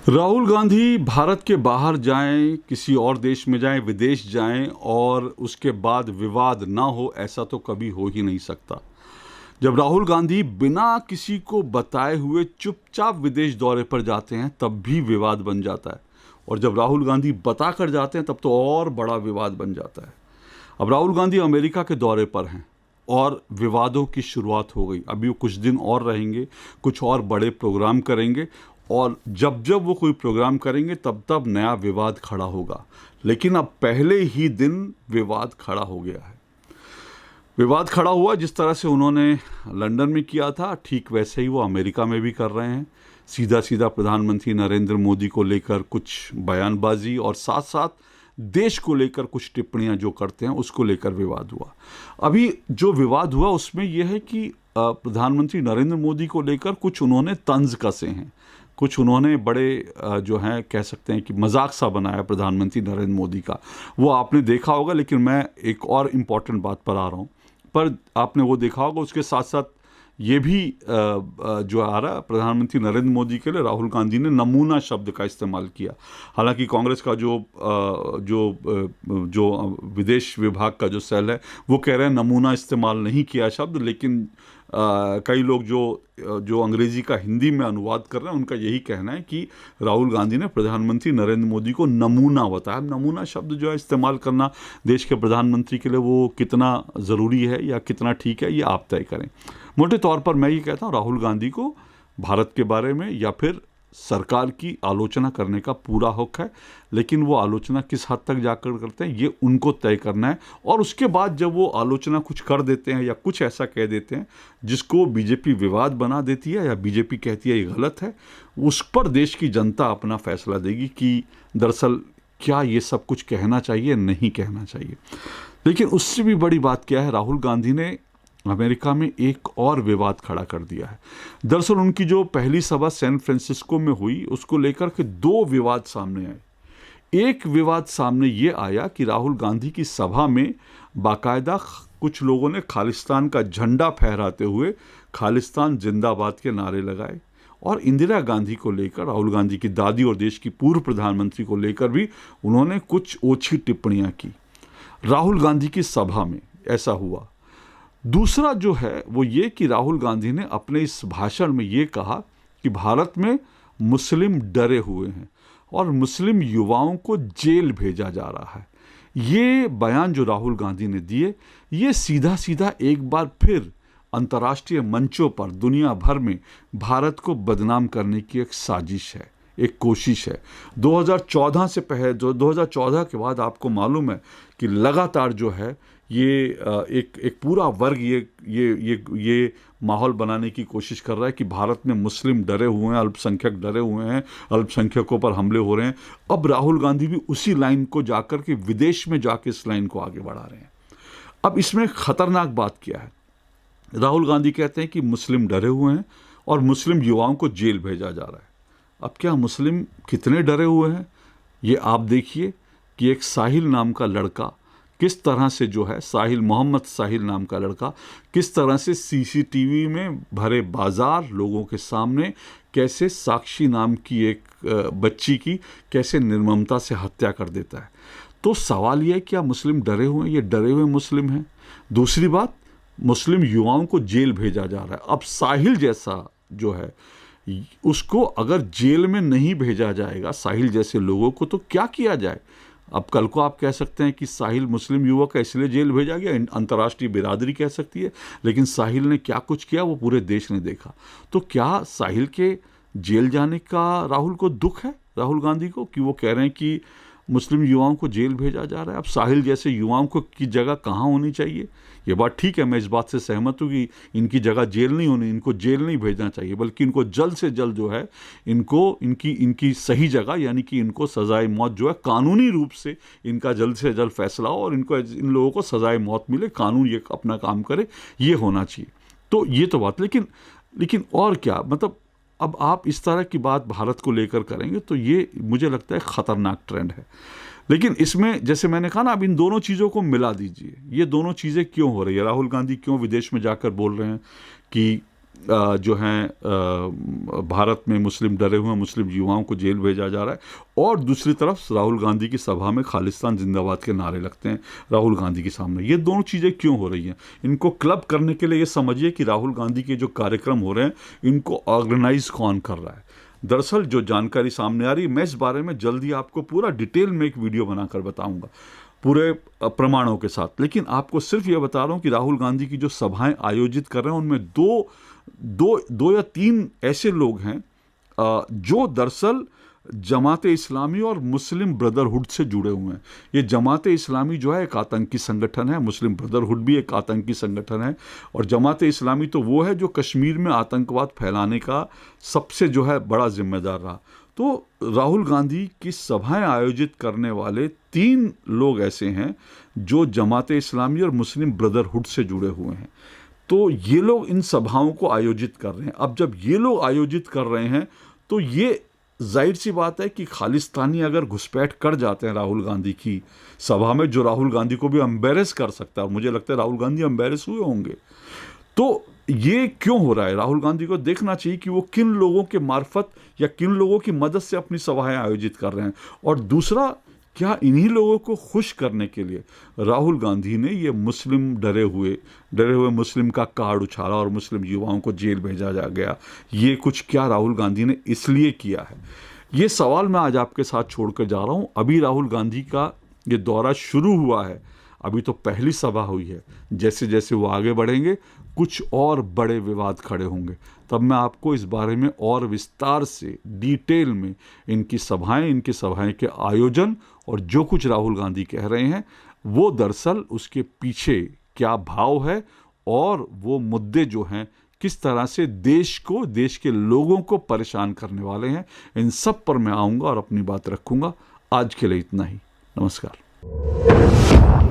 राहुल गांधी भारत के बाहर जाएं, किसी और देश में जाएं, विदेश जाएं और उसके बाद विवाद ना हो, ऐसा तो कभी हो ही नहीं सकता। जब राहुल गांधी बिना किसी को बताए हुए चुपचाप विदेश दौरे पर जाते हैं तब भी विवाद बन जाता है, और जब राहुल गांधी बताकर जाते हैं तब तो और बड़ा विवाद बन जाता है। अब राहुल गांधी अमेरिका के दौरे पर हैं और विवादों की शुरुआत हो गई। अभी वो कुछ दिन और रहेंगे, कुछ और बड़े प्रोग्राम करेंगे, और जब जब वो कोई प्रोग्राम करेंगे तब तब नया विवाद खड़ा होगा। लेकिन अब पहले ही दिन विवाद खड़ा हो गया है। विवाद खड़ा हुआ जिस तरह से उन्होंने लंदन में किया था, ठीक वैसे ही वो अमेरिका में भी कर रहे हैं। सीधा सीधा प्रधानमंत्री नरेंद्र मोदी को लेकर कुछ बयानबाजी और साथ साथ देश को लेकर कुछ टिप्पणियां जो करते हैं उसको लेकर विवाद हुआ। अभी जो विवाद हुआ उसमें यह है कि प्रधानमंत्री नरेंद्र मोदी को लेकर कुछ उन्होंने तंज कसे हैं, कुछ उन्होंने बड़े जो हैं कह सकते हैं कि मजाक सा बनाया प्रधानमंत्री नरेंद्र मोदी का। वो आपने देखा होगा, लेकिन मैं एक और इम्पॉर्टेंट बात पर आ रहा हूँ। पर आपने वो देखा होगा, उसके साथ साथ ये भी जो आ रहा, प्रधानमंत्री नरेंद्र मोदी के लिए राहुल गांधी ने नमूना शब्द का इस्तेमाल किया। हालांकि कांग्रेस का जो विदेश विभाग का जो सेल है वो कह रहे हैं नमूना इस्तेमाल नहीं किया शब्द, लेकिन कई लोग जो अंग्रेजी का हिंदी में अनुवाद कर रहे हैं उनका यही कहना है कि राहुल गांधी ने प्रधानमंत्री नरेंद्र मोदी को नमूना बताया। नमूना शब्द जो है इस्तेमाल करना देश के प्रधानमंत्री के लिए वो कितना ज़रूरी है या कितना ठीक है, ये आप तय करें। मोटे तौर पर मैं ये कहता हूँ राहुल गांधी को भारत के बारे में या फिर सरकार की आलोचना करने का पूरा हक है, लेकिन वो आलोचना किस हद तक जाकर करते हैं ये उनको तय करना है। और उसके बाद जब वो आलोचना कुछ कर देते हैं या कुछ ऐसा कह देते हैं जिसको बीजेपी विवाद बना देती है या बीजेपी कहती है ये गलत है, उस पर देश की जनता अपना फैसला देगी कि दरअसल क्या ये सब कुछ कहना चाहिए, नहीं कहना चाहिए। लेकिन उससे भी बड़ी बात क्या है, राहुल गांधी ने अमेरिका में एक और विवाद खड़ा कर दिया है। दरअसल उनकी जो पहली सभा सैन फ्रांसिस्को में हुई उसको लेकर के दो विवाद सामने आए। एक विवाद सामने ये आया कि राहुल गांधी की सभा में बाकायदा कुछ लोगों ने खालिस्तान का झंडा फहराते हुए खालिस्तान जिंदाबाद के नारे लगाए, और इंदिरा गांधी को लेकर, राहुल गांधी की दादी और देश की पूर्व प्रधानमंत्री को लेकर भी उन्होंने कुछ ओछी टिप्पणियां की। राहुल गांधी की सभा में ऐसा हुआ। दूसरा जो है वो ये कि राहुल गांधी ने अपने इस भाषण में ये कहा कि भारत में मुस्लिम डरे हुए हैं और मुस्लिम युवाओं को जेल भेजा जा रहा है। ये बयान जो राहुल गांधी ने दिए, ये सीधा सीधा एक बार फिर अंतर्राष्ट्रीय मंचों पर दुनिया भर में भारत को बदनाम करने की एक साजिश है, एक कोशिश है। 2014 से पहले, जो 2014 के बाद आपको मालूम है कि लगातार जो है ये एक पूरा वर्ग ये माहौल बनाने की कोशिश कर रहा है कि भारत में मुस्लिम डरे हुए हैं, अल्पसंख्यक डरे हुए हैं, अल्पसंख्यकों पर हमले हो रहे हैं। अब राहुल गांधी भी उसी लाइन को जाकर के विदेश में जाकर इस लाइन को आगे बढ़ा रहे हैं। अब इसमें खतरनाक बात क्या है, राहुल गांधी कहते हैं कि मुस्लिम डरे हुए हैं और मुस्लिम युवाओं को जेल भेजा जा रहा है। अब क्या मुस्लिम कितने डरे हुए हैं ये आप देखिए कि एक साहिल नाम का लड़का किस तरह से जो है, साहिल, मोहम्मद साहिल नाम का लड़का किस तरह से सीसीटीवी में भरे बाजार लोगों के सामने कैसे साक्षी नाम की एक बच्ची की कैसे निर्ममता से हत्या कर देता है। तो सवाल यह है क्या मुस्लिम डरे हुए हैं? ये डरे हुए मुस्लिम हैं। दूसरी बात, मुस्लिम युवाओं को जेल भेजा जा रहा है। अब साहिल जैसा जो है उसको अगर जेल में नहीं भेजा जाएगा, साहिल जैसे लोगों को, तो क्या किया जाए? अब कल को आप कह सकते हैं कि साहिल मुस्लिम युवक है इसलिए जेल भेजा गया, अंतर्राष्ट्रीय बिरादरी कह सकती है, लेकिन साहिल ने क्या कुछ किया वो पूरे देश ने देखा। तो क्या साहिल के जेल जाने का राहुल को दुख है, राहुल गांधी को, कि वो कह रहे हैं कि मुस्लिम युवाओं को जेल भेजा जा रहा है? अब साहिल जैसे युवाओं को की जगह कहाँ होनी चाहिए? ये बात ठीक है, मैं इस बात से सहमत हूँ कि इनकी जगह जेल नहीं होनी, इनको जेल नहीं भेजना चाहिए, बल्कि इनको जल्द से जल्द जो है इनकी सही जगह, यानी कि इनको सजाए मौत जो है कानूनी रूप से इनका जल्द से जल्द फैसला हो और इन लोगों को सजाए मौत मिले, कानून ये अपना काम करे, ये होना चाहिए। तो ये तो बात, लेकिन और क्या, मतलब अब आप इस तरह की बात भारत को लेकर करेंगे तो ये मुझे लगता है खतरनाक ट्रेंड है। लेकिन इसमें जैसे मैंने कहा ना, अब इन दोनों चीज़ों को मिला दीजिए। ये दोनों चीज़ें क्यों हो रही है? राहुल गांधी क्यों विदेश में जाकर बोल रहे हैं कि जो हैं भारत में मुस्लिम डरे हुए मुस्लिम युवाओं को जेल भेजा जा रहा है, और दूसरी तरफ राहुल गांधी की सभा में खालिस्तान जिंदाबाद के नारे लगते हैं राहुल गांधी के सामने। ये दोनों चीज़ें क्यों हो रही हैं? इनको क्लब करने के लिए ये समझिए कि राहुल गांधी के जो कार्यक्रम हो रहे हैं इनको ऑर्गेनाइज कौन कर रहा है। दरअसल जो जानकारी सामने आ रही है, मैं इस बारे में जल्दी आपको पूरा डिटेल में एक वीडियो बनाकर बताऊंगा पूरे प्रमाणों के साथ, लेकिन आपको सिर्फ ये बता रहा हूँ कि राहुल गांधी की जो सभाएं आयोजित कर रहे हैं उनमें दो या तीन ऐसे लोग हैं जो दरअसल जमाते इस्लामी और मुस्लिम ब्रदरहुड से जुड़े हुए हैं। ये जमाते इस्लामी जो है एक आतंकी संगठन है, मुस्लिम ब्रदरहुड भी एक आतंकी संगठन है, और जमाते इस्लामी तो वो है जो कश्मीर में आतंकवाद फैलाने का सबसे जो है बड़ा जिम्मेदार रहा। तो राहुल गांधी की सभाएं आयोजित करने वाले 3 लोग ऐसे हैं जो जमाते इस्लामी और मुस्लिम ब्रदरहुड से जुड़े हुए हैं। तो ये लोग इन सभाओं को आयोजित कर रहे हैं। अब जब ये लोग आयोजित कर रहे हैं तो ये जाहिर सी बात है कि खालिस्तानी अगर घुसपैठ कर जाते हैं राहुल गांधी की सभा में, जो राहुल गांधी को भी एम्बेरस कर सकता है, और मुझे लगता है राहुल गांधी एम्बेरस हुए होंगे। तो ये क्यों हो रहा है? राहुल गांधी को देखना चाहिए कि वो किन लोगों के मार्फत या किन लोगों की मदद से अपनी सभाएं आयोजित कर रहे हैं, और दूसरा, क्या इन्हीं लोगों को खुश करने के लिए राहुल गांधी ने ये मुस्लिम डरे हुए मुस्लिम का कार्ड उछाला और मुस्लिम युवाओं को जेल भेजा जा गया? ये कुछ क्या राहुल गांधी ने इसलिए किया है? ये सवाल मैं आज आपके साथ छोड़कर जा रहा हूँ। अभी राहुल गांधी का ये दौरा शुरू हुआ है, अभी तो पहली सभा हुई है। जैसे जैसे वो आगे बढ़ेंगे कुछ और बड़े विवाद खड़े होंगे, तब मैं आपको इस बारे में और विस्तार से डिटेल में इनकी सभाएं के आयोजन और जो कुछ राहुल गांधी कह रहे हैं वो दरअसल उसके पीछे क्या भाव है और वो मुद्दे जो हैं किस तरह से देश के लोगों को परेशान करने वाले हैं, इन सब पर मैं आऊँगा और अपनी बात रखूँगा। आज के लिए इतना ही। नमस्कार।